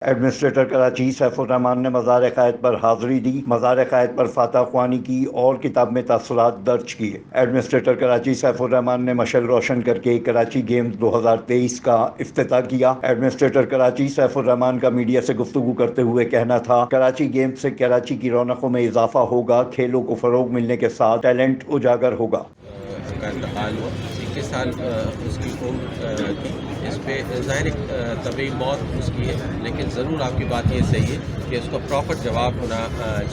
Administrator Karachi safe الرحمان نے مزار قائد پر حاضری دی، مزار قائد پر فاتح خوانی کی اور کتاب میں تاثرات درج کیے۔ ایڈمنسٹریٹر کراچی سیف الرحمان نے مشعل روشن کر کے کراچی گیمز 2023 کا افتتاح کیا۔ ایڈمنسٹریٹر کراچی سیف الرحمان کا میڈیا سے گفتگو کرتے ہوئے کہنا تھا، کراچی گیمز سے کراچی کی رونقوں میں اضافہ ہوگا، کھیلوں کو فروغ ملنے کے ساتھ ٹیلنٹ اجاگر ہوگا۔ کا انتقال ہوا، 21 سال اس کی عمر تھی۔ اس پہ ظاہر طبعی موت اس کی ہے، لیکن ضرور آپ کی بات یہ صحیح ہے کہ اس کو پراپر جواب ہونا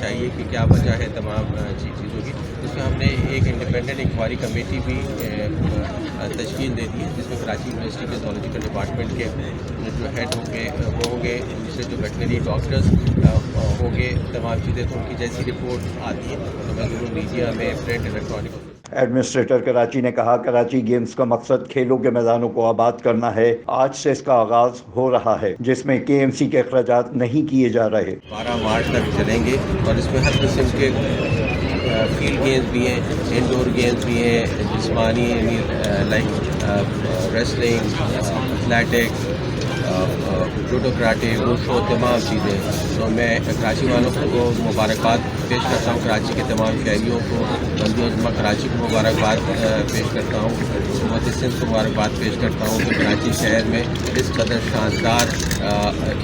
چاہیے کہ کیا وجہ ہے تمام چیزوں کی۔ اس میں ہم نے ایک انڈیپینڈنٹ انکوائری کمیٹی بھی تشکیل دے دی ہے، جس میں کراچی یونیورسٹی کے زولوجیکل ڈپارٹمنٹ کے جو ہیڈ ہوں گے وہ ہوں گے، ان سے جو ویٹنری ڈاکٹرز ہوں گے، تمام چیزیں تو ان کی جیسی رپورٹ آتی ہے تو میں ضرور میڈیا میں پرنٹ الیکٹرانک۔ ایڈمنسٹریٹر کراچی نے کہا، کراچی گیمز کا مقصد کھیلوں کے میدانوں کو آباد کرنا ہے۔ آج سے اس کا آغاز ہو رہا ہے، جس میں KMC کے اخراجات نہیں کیے جا رہے۔ 12 مارچ تک چلیں گے اور اس میں ہر قسم کے فیلڈ گیمز بھی ہیں، انڈور گیمز بھی ہیں، جسمانی like wrestling, athletics, judo karate, wushu, تمام چیزیں۔ تو میں کراچی والوں کو مبارکباد پیش کرتا ہوں، کراچی کے تمام شہریوں کو، بندی عظمہ کراچی کو مبارکباد پیش کرتا ہوں، حکومت سندھ کو مبارکباد پیش کرتا ہوں کہ کراچی شہر میں اس قدر شاندار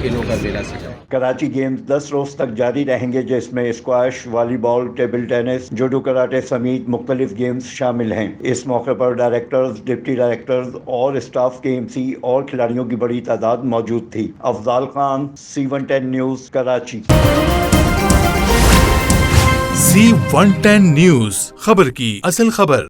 کھیلوں کا میلہ سجا۔ کراچی گیمز 10 روز تک جاری رہیں گے، جس میں squash, volleyball, table tennis, judo karate سمیت مختلف گیمز شامل ہیں۔ اس موقع پر ڈائریکٹرز، ڈپٹی ڈائریکٹرز اور اسٹاف KMC اور کھلاڑیوں کی بڑی تعداد موجود تھی۔ Afzal Khan, C110 news, Karachi. C110 news, خبر کی اصل خبر۔